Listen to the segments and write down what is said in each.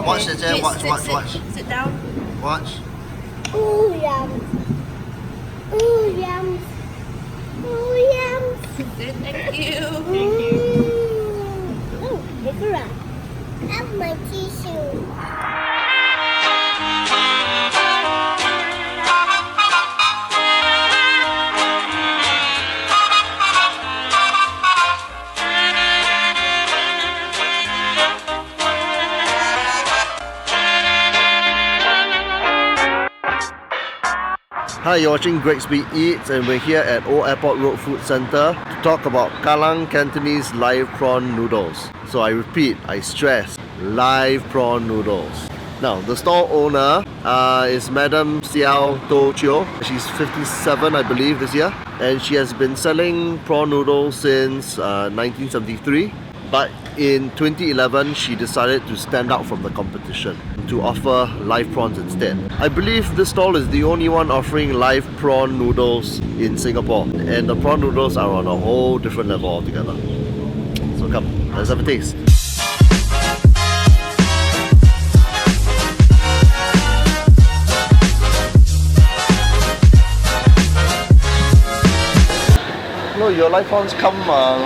Watch it, Jay. Watch. Sit down. Watch. Ooh, yum. Ooh, yum. Ooh, yum. Thank you. Oh, look around. Have my tissue. Hi, you're watching Gregsby Eats, and we're here at Old Airport Road Food Centre to talk about Kallang Cantonese live prawn noodles. So I repeat, I stress, live prawn noodles. Now, the store owner is Madam Xiao To Chio. She's 57, I believe, this year. And she has been selling prawn noodles since 1973. But in 2011, she decided to stand out from the competition to offer live prawns instead. I believe this stall is the only one offering live prawn noodles in Singapore, and the prawn noodles are on a whole different level altogether. So come, let's have a taste. Hello, your live prawns come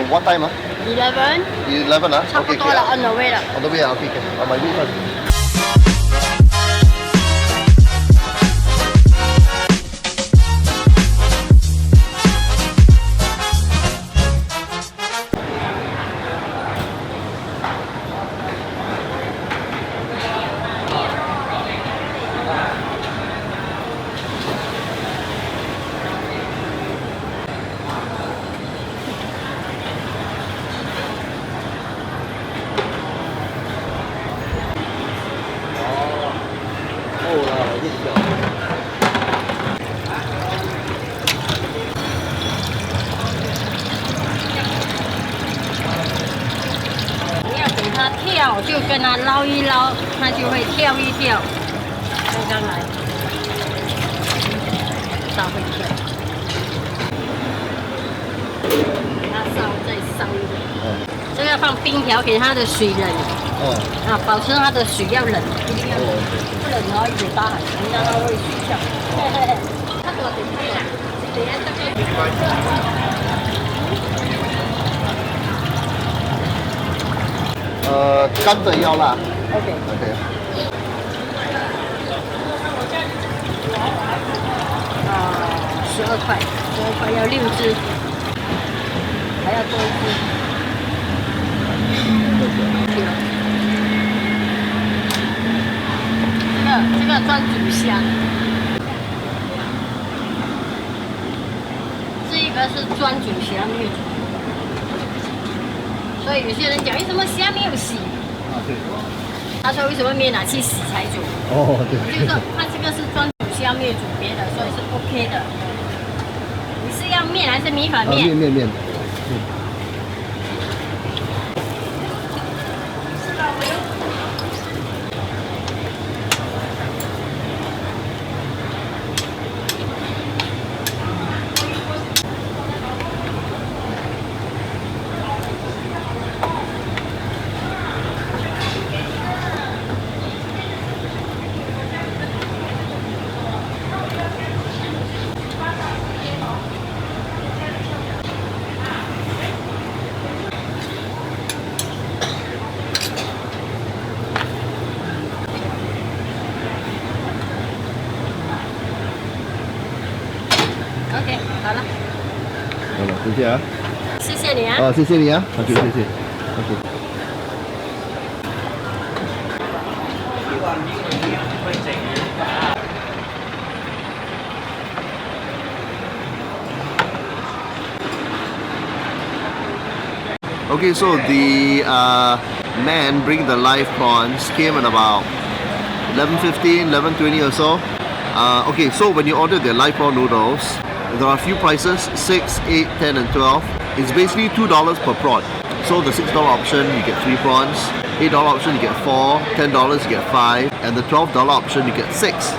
what time? 11. 11 ah? 差不多了 on the way 了。 On the way, okay, on my way first.跳就跟它捞一捞，它就会跳一跳，刚刚来，它会跳，给它烧再烧一点。这个要放冰条给它的水冷。啊，保持它的水要冷，一定要冷，不冷的话一直打很，人家它会睡觉。它多点点啦，等下这个。干的要辣。OK。12块，12块要6只，还要多一只。这个专煮香，这个是专煮虾面煮。所以有些人讲，为什么虾没有洗？啊，对。他说为什么没拿去洗才煮？哦，对。就是说他这个是专煮虾面煮别的，所以是 OK 的。你是要面还是米粉面？面。OK， 好了。好了，谢谢啊。谢谢你啊。啊，谢谢你啊。OK， 谢谢。OK。Okay, so the man bringing the live prawns came at about 11:15, 11:20 or so. Okay, so when you order the live prawn noodles, there are a few prices, 6, 8, 10 and 12. It's basically $2 per prawn. So the $6 option, you get 3 prawns. $8 option, you get 4. $10, you get 5. And the $12 option, you get 6.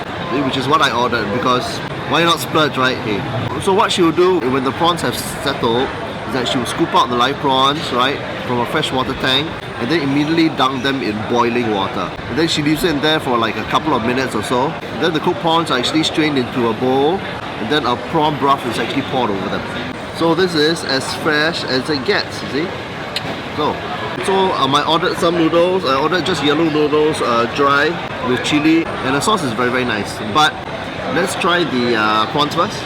Which is what I ordered, because why not splurge, right? Hey. So what she will do when the prawns have settled is that she will scoop out the live prawns, right, from a freshwater tank, and then immediately dunk them in boiling water. And then she leaves it in there for like a couple of minutes or so. And then the cooked prawns are actually strained into a bowl, and then a prawn broth is actually poured over them. So this is as fresh as it gets, you see? So I ordered some noodles. I ordered just yellow noodles, dry, with chili, and the sauce is very, very nice. But let's try the prawns first.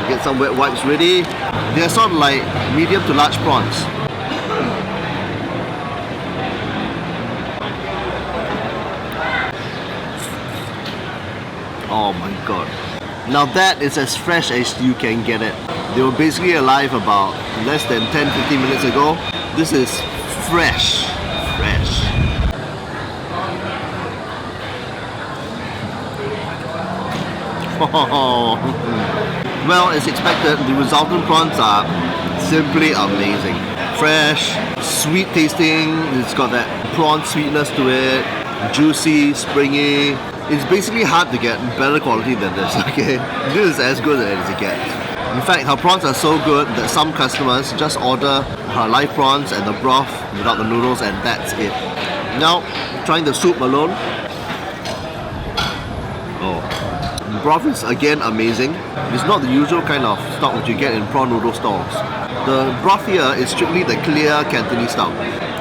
Get some wet wipes ready. They're sort of like medium to large prawns. Oh my god. Now that is as fresh as you can get it. They were basically alive about less than 10-15 minutes ago. This is fresh. Well, as expected, the resultant prawns are simply amazing. Fresh, sweet tasting, it's got that prawn sweetness to it, juicy, springy. It's basically hard to get better quality than this, okay? This is as good as it gets. In fact, her prawns are so good that some customers just order her live prawns and the broth without the noodles, and that's it. Now, trying the soup alone. The broth is again amazing. It's not the usual kind of stock that you get in prawn noodle stalls. The broth here is strictly the clear Cantonese style,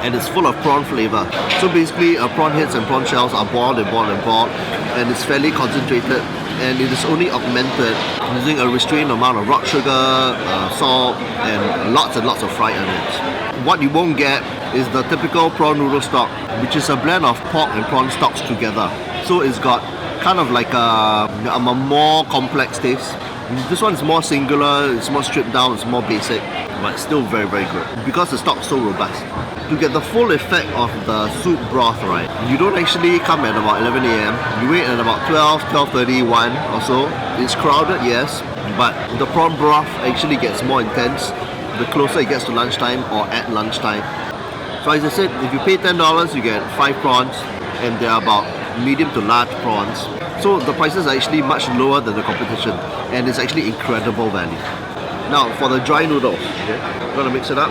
and it's full of prawn flavor. So basically, prawn heads and prawn shells are boiled and boiled and boiled, and it's fairly concentrated, and it is only augmented using a restrained amount of rock sugar, salt, and lots of fried onions. What you won't get is the typical prawn noodle stock, which is a blend of pork and prawn stocks together. So it's got kind of like a more complex taste. This one is more singular, it's more stripped down, it's more basic, but still very, very good because the stock is so robust. To get the full effect of the soup broth, right, you don't actually come at about 11 AM. You wait at about 12, 12:30, 1 or so. It's crowded, yes, but the prawn broth actually gets more intense the closer it gets to lunchtime or at lunchtime. So as I said, if you pay $10, you get 5 prawns, and they're about medium to large prawns. So the prices are actually much lower than the competition, and it's actually incredible value. Now for the dry noodles, okay, I'm gonna mix it up.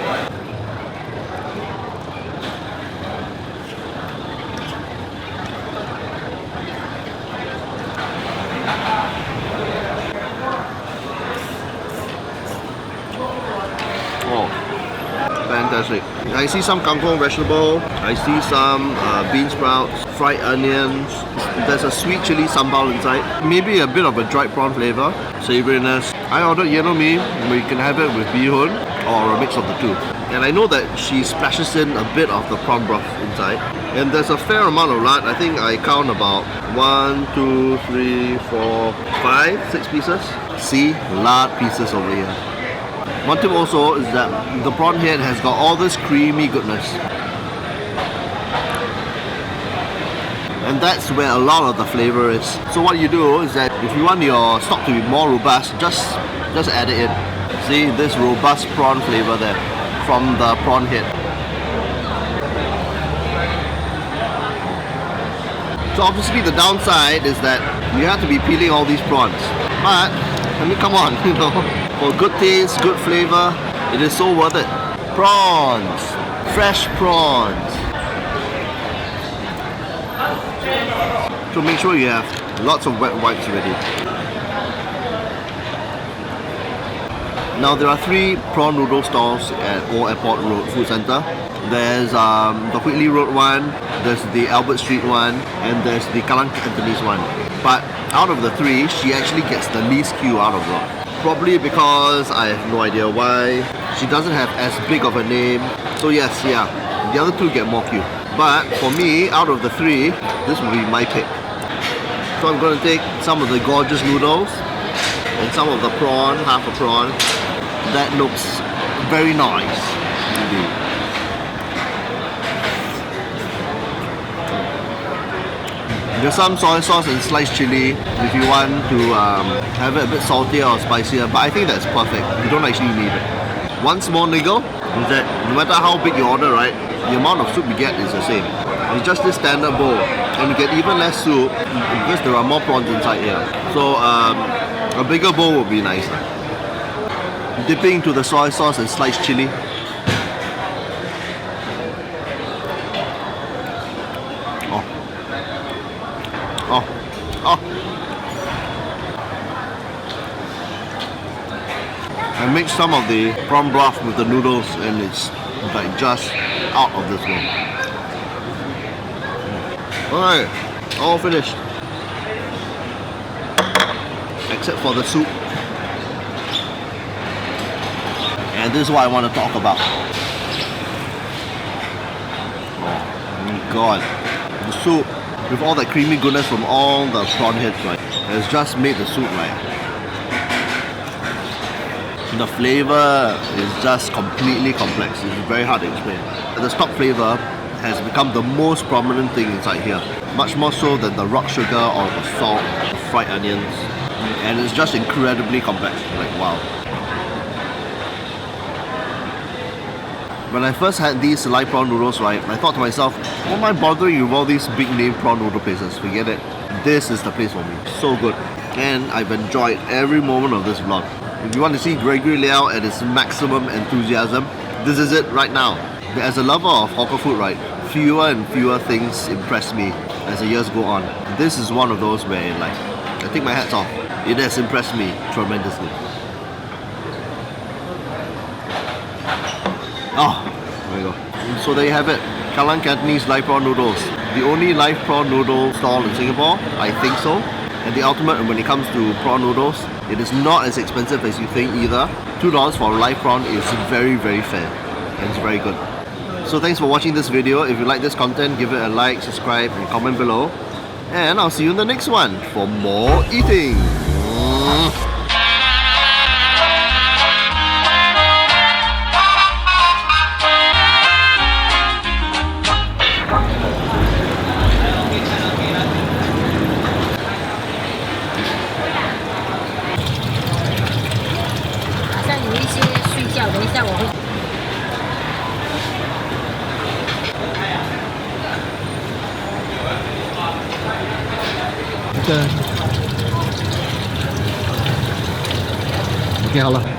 Oh, fantastic. I see some kangkong vegetable, I see some bean sprouts, fried onions, there's a sweet chili sambal inside, maybe a bit of a dried prawn flavor, savouriness. I ordered yellow mee, where you can have it with bee hoon or a mix of the two. And I know that she splashes in a bit of the prawn broth inside. And there's a fair amount of lard. I think I count about 1, 2, 3, 4, 5, 6 pieces. See, lard pieces over here. One tip also is that the prawn head has got all this creamy goodness. And that's where a lot of the flavor is. So what you do is that if you want your stock to be more robust, just add it in. See this robust prawn flavor there from the prawn head. So obviously the downside is that you have to be peeling all these prawns. But I mean, come on, you know, for good taste, good flavor, it is so worth it. Prawns, fresh prawns. So make sure you have lots of wet wipes ready. Now there are 3 prawn noodle stalls at Old Airport Road Food Centre. There's the Whitley Road one, there's the Albert Street one, and there's the Kallang Cantonese one. But out of the 3, she actually gets the least queue out of lot. Probably because I have no idea why. She doesn't have as big of a name. So yes, yeah, the other 2 get more queue. But for me, out of the 3, this will be my pick. So I'm going to take some of the gorgeous noodles and some of the prawn, half a prawn. That looks very nice indeed. There's some soy sauce and sliced chili if you want to have it a bit saltier or spicier, but I think that's perfect. You don't actually need it. One small niggle is that no matter how big you order, right, the amount of soup you get is the same. It's just this standard bowl, and you get even less soup because there are more prawns inside here. So a bigger bowl would be nicer. Dipping into the soy sauce and sliced chili. mix some of the prawn broth with the noodles, and it's like just out of this world. Alright, all finished. Except for the soup. And this is what I want to talk about. Oh my god. The soup, with all that creamy goodness from all the prawn heads, right, has just made the soup right. The flavor is just completely complex. It's very hard to explain. The stock flavor has become the most prominent thing inside here. Much more so than the rock sugar or the salt, the fried onions. And it's just incredibly complex. Like, wow. When I first had these live prawn noodles, right, I thought to myself, what am I bothering with all these big name prawn noodle places? Forget it. This is the place for me. So good. And I've enjoyed every moment of this vlog. If you want to see Gregory Liao at his maximum enthusiasm, this is it right now. As a lover of hawker food, right, fewer and fewer things impress me as the years go on. This is one of those where, like, I take my hats off. It has impressed me tremendously. Oh, there we go. So there you have it. Kallang Cantonese live prawn noodles. The only live prawn noodle stall in Singapore, I think so. And the ultimate when it comes to prawn noodles, it is not as expensive as you think either. $2 for a live prawn is very, very fair. And it's very good. So thanks for watching this video. If you like this content, give it a like, subscribe, and comment below. And I'll see you in the next one for more eating. OK，好了。